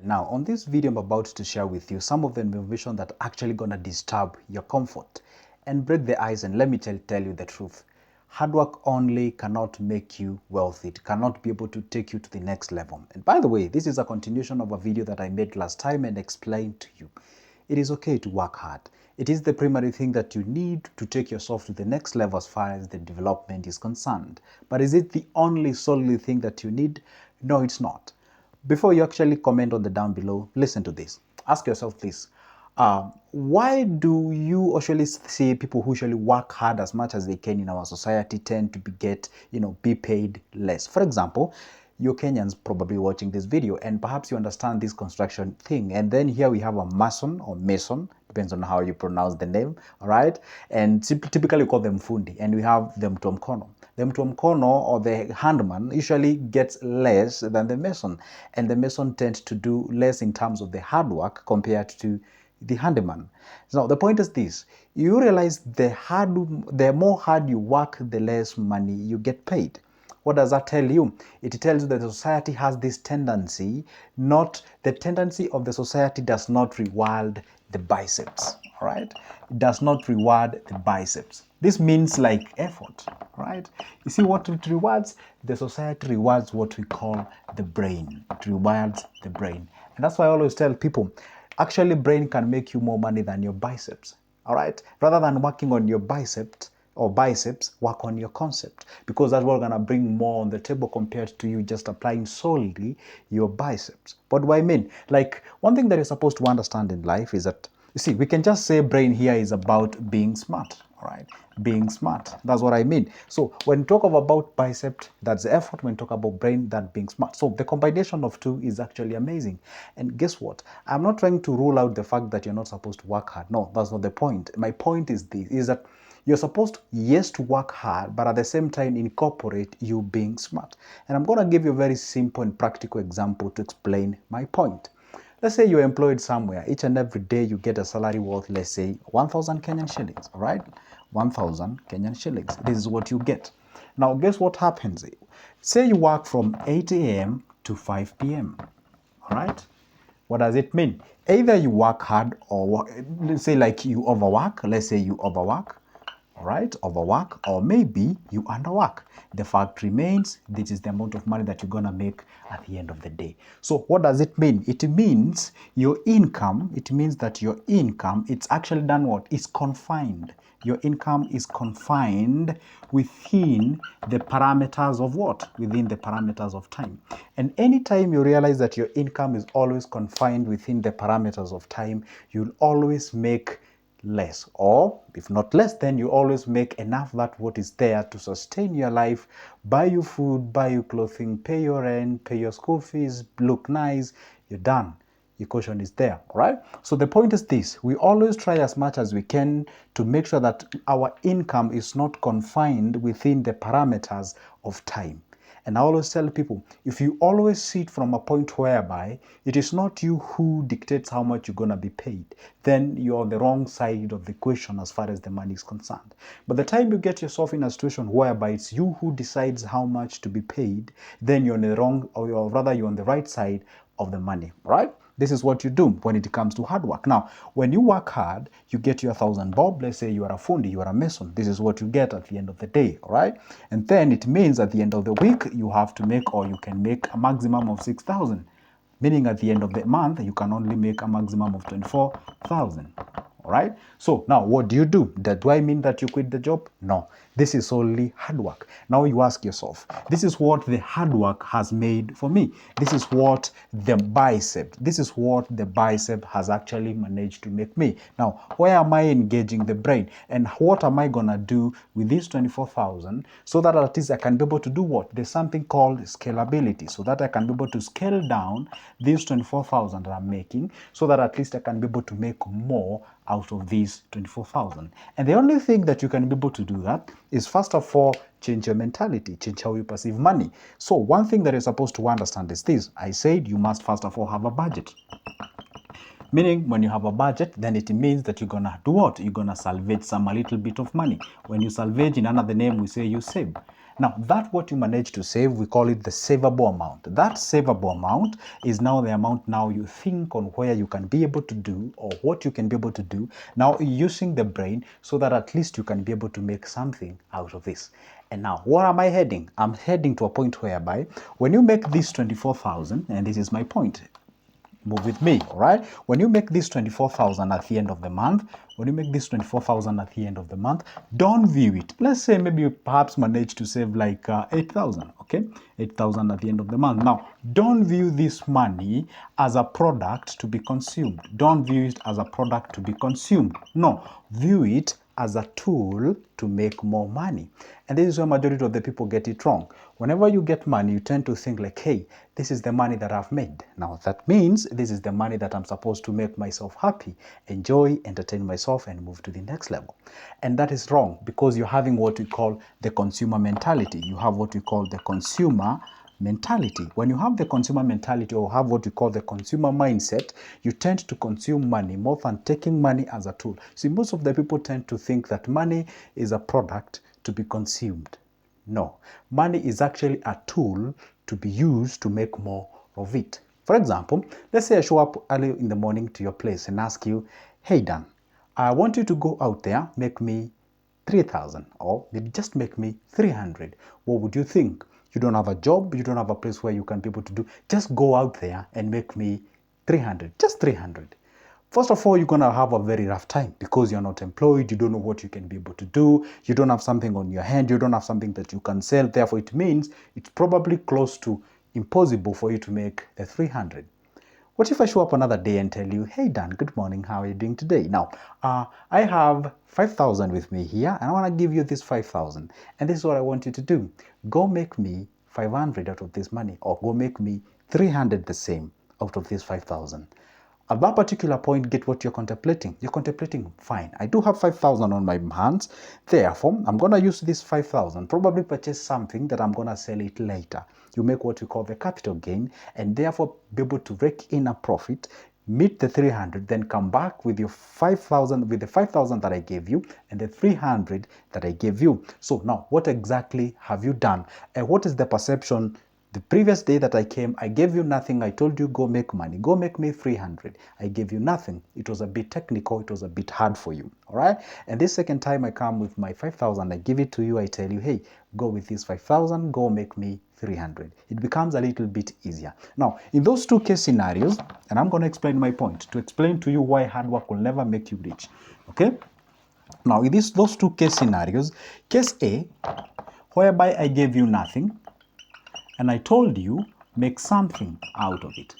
Now, on this video, I'm about to share with you some of the information that actually gonna disturb your comfort and break the ice. And let me tell you the truth. Hard work only cannot make you wealthy. It cannot be able to take you to the next level. And by the way, this is a continuation of a video that I made last time and explained to you. It is okay to work hard. It is the primary thing that you need to take yourself to the next level as far as the development is concerned. But is it the only solely thing that you need? No, it's not. Before you actually comment on the down below, listen to this. Ask yourself this. Why do you usually see people who usually work hard as much as they can in our society tend to be paid less? For example, you Kenyans probably watching this video and perhaps you understand this construction thing. And then here we have a mason or mason, depends on how you pronounce the name, all right? And typically we call them fundi, and we have them mkono. The mkono or the handman usually gets less than the mason, and the mason tends to do less in terms of the hard work compared to the handyman. So the point is this: you realize the more hard you work, the less money you get paid. What does that tell you? It tells you that the society has this tendency, the tendency of the society does not reward the biceps, all right? It does not reward the biceps. This means like effort, right? You see what it rewards? The society rewards what we call the brain. It rewards the brain. And that's why I always tell people, actually brain can make you more money than your biceps, all right? Rather than working on your biceps, work on your concept, because that's what's gonna bring more on the table compared to you just applying solely your biceps. What do I mean? Like, one thing that you're supposed to understand in life is that, you see, we can just say brain here is about being smart, all right? Being smart, that's what I mean. So when you talk about bicep, that's the effort. When you talk about brain, that being smart. So the combination of two is actually amazing. And guess what? I'm not trying to rule out the fact that you're not supposed to work hard. No, that's not the point. My point is this, is that you're supposed, yes, to work hard, but at the same time incorporate you being smart. And I'm going to give you a very simple and practical example to explain my point. Let's say you're employed somewhere. Each and every day you get a salary worth, let's say, 1,000 Kenyan shillings, all right? 1,000 Kenyan shillings. This is what you get. Now, guess what happens? Say you work from 8 a.m. to 5 p.m., all right? What does it mean? Either you work hard or, let's say, like you overwork. Let's say you overwork. All right, overwork, or maybe you underwork. The fact remains, this is the amount of money that you're gonna make at the end of the day. So what does it mean? It means your income, it's actually done what? It's confined. Your income is confined within the parameters of what? Within the parameters of time. And anytime you realize that your income is always confined within the parameters of time, you'll always make less, or if not less, then you always make enough that what is there to sustain your life, buy you food, buy you clothing, pay your rent, pay your school fees, look nice, you're done. Your caution is there, all right? So the point is this: we always try as much as we can to make sure that our income is not confined within the parameters of time. And I always tell people, if you always see it from a point whereby it is not you who dictates how much you're going to be paid, then you're on the wrong side of the equation as far as the money is concerned. But the time you get yourself in a situation whereby it's you who decides how much to be paid, then you're on the wrong, or rather you're on the right side of the money, right? This is what you do when it comes to hard work. Now, when you work hard, you get your 1,000 bob. Let's say you are a fundi, you are a mason. This is what you get at the end of the day, all right? And then it means at the end of the week, you have to make, or you can make a maximum of 6,000. Meaning at the end of the month, you can only make a maximum of 24,000. All right. So now what do? Do I mean that you quit the job? No, this is only hard work. Now you ask yourself, this is what the hard work has made for me. This is what the bicep has actually managed to make me. Now, where am I engaging the brain? And what am I going to do with this 24,000 so that at least I can be able to do what? There's something called scalability, so that I can be able to scale down these 24,000 that I'm making, so that at least I can be able to make more out of these 24,000. And the only thing that you can be able to do that is, first of all, change your mentality, change how you perceive money. So one thing that you're supposed to understand is this: I said you must first of all have a budget. Meaning, when you have a budget, then it means that you're gonna do what? You're gonna salvage a little bit of money. When you salvage, in another name, we say you save. Now, that what you manage to save, we call it the savable amount. That savable amount is now the amount now you think on where you can be able to do or what you can be able to do. Now, using the brain so that at least you can be able to make something out of this. And now, where am I heading? I'm heading to a point whereby when you make this 24,000, and this is my point, move with me, all right? When you make this 24,000 at the end of the month, don't view it. Let's say maybe you perhaps manage to save like 8,000, okay? 8,000 at the end of the month. Now, don't view this money as a product to be consumed. Don't view it as a product to be consumed. No, view it as a tool to make more money. And this is where majority of the people get it wrong. Whenever you get money, you tend to think like, hey, this is the money that I've made. Now that means this is the money that I'm supposed to make myself happy, enjoy, entertain myself, and move to the next level. And that is wrong because you're having what we call the consumer mentality. You have what we call the consumer mentality. When you have the consumer mentality or have what we call the consumer mindset, you tend to consume money more than taking money as a tool. See, most of the people tend to think that money is a product to be consumed. No, money is actually a tool to be used to make more of it. For example, let's say I show up early in the morning to your place and ask you, hey Dan, I want you to go out there, make me 3,000 or maybe just make me 300. What would you think? You don't have a job, you don't have a place where you can be able to do, just go out there and make me 300, just 300. First of all, you're going to have a very rough time because you're not employed, you don't know what you can be able to do, you don't have something on your hand, you don't have something that you can sell. Therefore, it means it's probably close to impossible for you to make the 300. What if I show up another day and tell you, hey Dan, good morning, how are you doing today? Now, I have 5,000 with me here and I want to give you this 5,000. And this is what I want you to do. Go make me 500 out of this money or go make me 300 the same out of this 5,000. At that particular point, get what you're contemplating. You're contemplating, fine, I do have 5,000 on my hands. Therefore, I'm going to use this 5,000, probably purchase something that I'm going to sell it later. You make what we call the capital gain and therefore be able to rake in a profit, meet the 300, then come back with your 5,000, with the 5,000 that I gave you and the 300 that I gave you. So now, what exactly have you done? And what is the perception? The previous day that I came, I gave you nothing. I told you, go make money. Go make me 300. I gave you nothing. It was a bit technical. It was a bit hard for you. All right. And this second time I come with my 5,000, I give it to you. I tell you, hey, go with this 5,000. Go make me 300. It becomes a little bit easier. Now, in those two case scenarios, and I'm going to explain my point to explain to you why hard work will never make you rich. Okay. Now, in those two case scenarios, case A, whereby I gave you nothing, and I told you, make something out of it.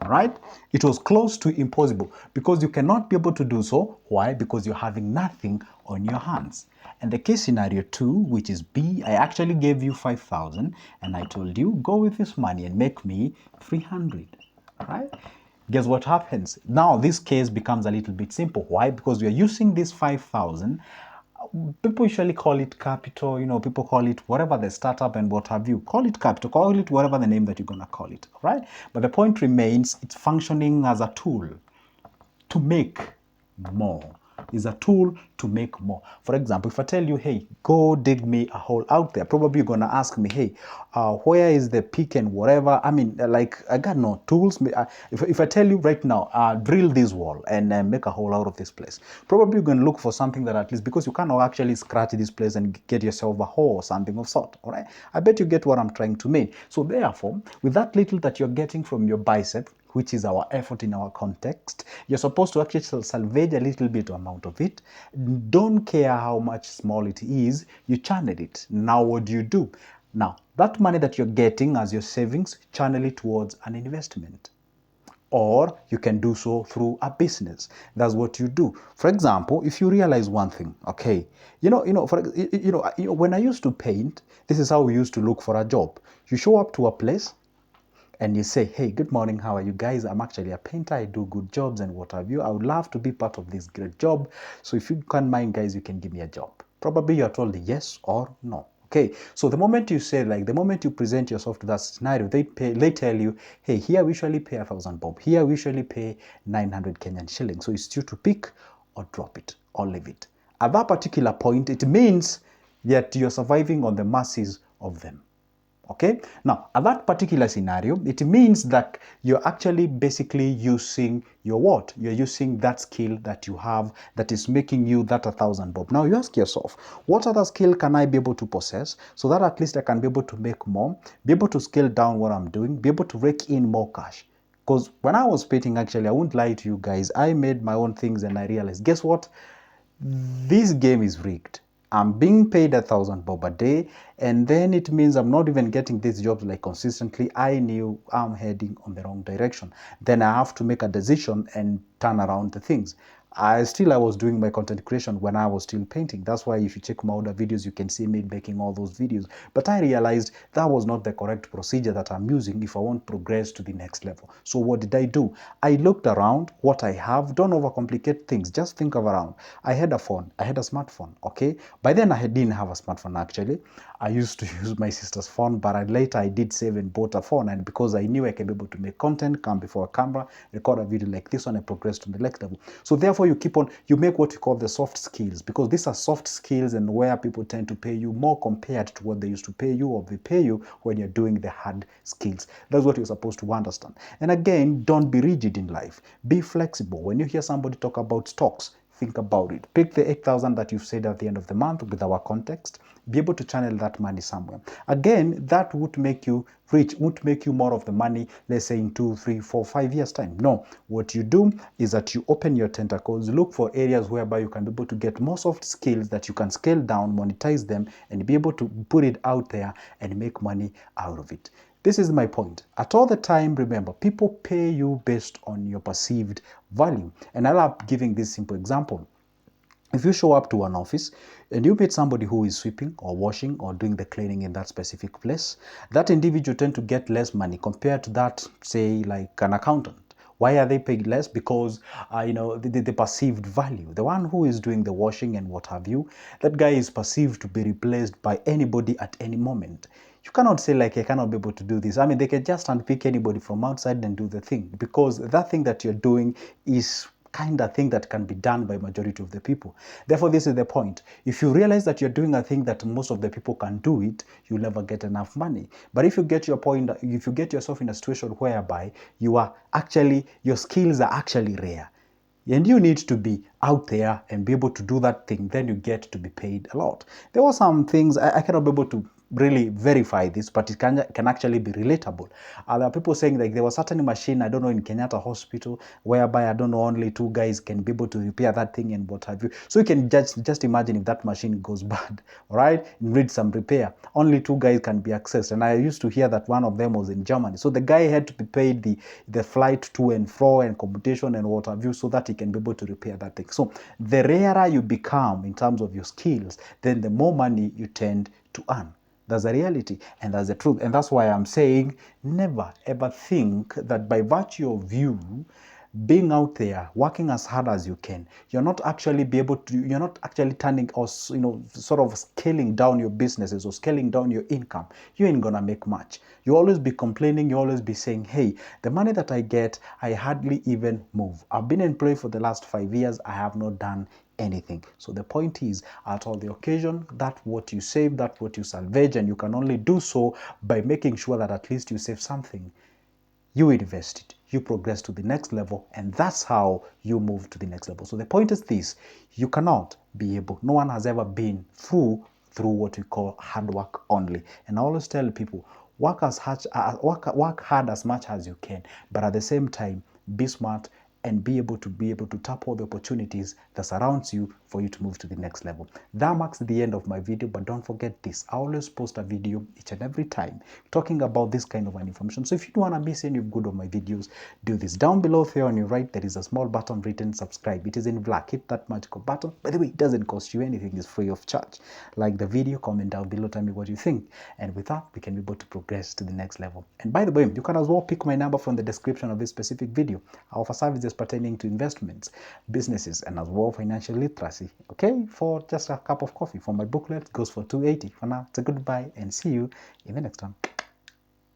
All right? It was close to impossible because you cannot be able to do so. Why? Because you're having nothing on your hands. And the case scenario 2, which is B, I actually gave you 5,000 and I told you, go with this money and make me 300. All right? Guess what happens? Now this case becomes a little bit simple. Why? Because we are using this 5,000. People usually call it capital, people call it whatever, the startup and what have you. Call it capital, call it whatever the name that you're going to call it, all right? But the point remains, it's functioning as a tool to make more. Is a tool to make more. For example, if I tell you, hey, go dig me a hole out there, probably you're going to ask me, hey, where is the pick and whatever? I mean, like, I got no tools. If I tell you right now, drill this wall and make a hole out of this place, probably you're going to look for something that at least, because you cannot actually scratch this place and get yourself a hole or something of sort, all right? I bet you get what I'm trying to mean. So therefore, with that little that you're getting from your bicep, which is our effort in our context, you're supposed to actually salvage a little bit amount of it. Don't care how much small it is, you channel it. Now what do? Now, that money that you're getting as your savings, channel it towards an investment. Or you can do so through a business. That's what you do. For example, if you realize one thing, okay, when I used to paint, this is how we used to look for a job. You show up to a place, and you say, hey, good morning, how are you guys? I'm actually a painter, I do good jobs and what have you. I would love to be part of this great job. So if you can't mind, guys, you can give me a job. Probably you're told yes or no. Okay, so the moment you say, like, the moment you present yourself to that scenario, they tell you, hey, here we usually pay 1,000 bob. Here we usually pay 900 Kenyan shillings. So it's you to pick or drop it or leave it. At that particular point, it means that you're surviving on the masses of them. Okay, now at that particular scenario, it means that you're actually basically using your what? You're using that skill that you have that is making you that 1,000 bob. Now you ask yourself, what other skill can I be able to possess so that at least I can be able to make more, be able to scale down what I'm doing, be able to rake in more cash? Because when I was painting, actually, I won't lie to you guys, I made my own things and I realized, guess what? This game is rigged. I'm being paid 1,000 bob a day, and then it means I'm not even getting these jobs like consistently. I knew I'm heading on the wrong direction. Then I have to make a decision and turn around the things. I was doing my content creation when I was still painting. That's why if you check my other videos, you can see me making all those videos. But I realized that was not the correct procedure that I'm using if I want to progress to the next level. So what did I do? I looked around what I have. Don't overcomplicate things. Just think around. I had a phone. I had a smartphone. Okay. By then I didn't have a smartphone actually. I used to use my sister's phone, but later I did save and bought a phone. And because I knew I can be able to make content, come before a camera, record a video like this one, and progress to the next level. So therefore you make what you call the soft skills, because these are soft skills and where people tend to pay you more compared to what they used to pay you, or they pay you when you're doing the hard skills. That's what you're supposed to understand. And again, don't be rigid in life. Be flexible. When you hear somebody talk about stocks, think about it. Pick the 8,000 that you've said at the end of the month with our context. Be able to channel that money somewhere. Again, that would make you rich, would make you more of the money, let's say in 2, 3, 4, 5 years time. No, what you do is that you open your tentacles, look for areas whereby you can be able to get more soft skills that you can scale down, monetize them, and be able to put it out there and make money out of it. This is my point. At all the time, remember, people pay you based on your perceived value. And I love giving this simple example. If you show up to an office and you meet somebody who is sweeping or washing or doing the cleaning in that specific place, that individual tend to get less money compared to that, say, like an accountant. Why are they paid less? Because, the perceived value. The one who is doing the washing and what have you, that guy is perceived to be replaced by anybody at any moment. You cannot say like, I cannot be able to do this. I mean, they can just unpick anybody from outside and do the thing, because that thing that you're doing is kind of thing that can be done by majority of the people. Therefore, this is the point. If you realize that you're doing a thing that most of the people can do it, you'll never get enough money. But if you get yourself in a situation whereby your skills are actually rare, and you need to be out there and be able to do that thing, then you get to be paid a lot. There were some things I cannot be able to really verify this, but it can actually be relatable. There are people saying like there was certain machine, I don't know, in Kenyatta Hospital, whereby I don't know, only 2 guys can be able to repair that thing and what have you. So you can just imagine if that machine goes bad, all right, needs some repair, only 2 guys can be accessed. And I used to hear that one of them was in Germany, so the guy had to be paid the flight to and fro and computation and what have you, so that he can be able to repair that thing. So the rarer you become in terms of your skills, then the more money you tend to earn. That's the reality and that's the truth. And that's why I'm saying never ever think that by virtue of you being out there working as hard as you can, you're not actually turning or sort of scaling down your businesses or scaling down your income. You ain't gonna make much. You always be complaining, you always be saying, hey, the money that I get, I hardly even move. I've been employed for the last 5 years, I have not done anything. So the point is, at all the occasion, that what you save, that what you salvage, and you can only do so by making sure that at least you save something. You invest it, you progress to the next level, and that's how you move to the next level. So the point is this: you cannot be able, no one has ever been through what we call hard work only. And I always tell people, work hard as much as you can, but at the same time, be smart and be able to tap all the opportunities that surrounds you for you to move to the next level. That marks the end of my video, but don't forget this: I always post a video each and every time talking about this kind of an information. So if you don't want to miss any good of my videos, do this. Down below there on your right, there is a small button written subscribe. It is in black. Hit that magical button. By the way, it doesn't cost you anything. It's free of charge. Like the video, comment down below, tell me what you think, and with that we can be able to progress to the next level. And by the way, you can as well pick my number from the description of this specific video. I offer services pertaining to investments, businesses, and as well financial literacy. Okay, for just a cup of coffee. For my booklet, it goes for $280. For now, it's a goodbye and see you in the next one.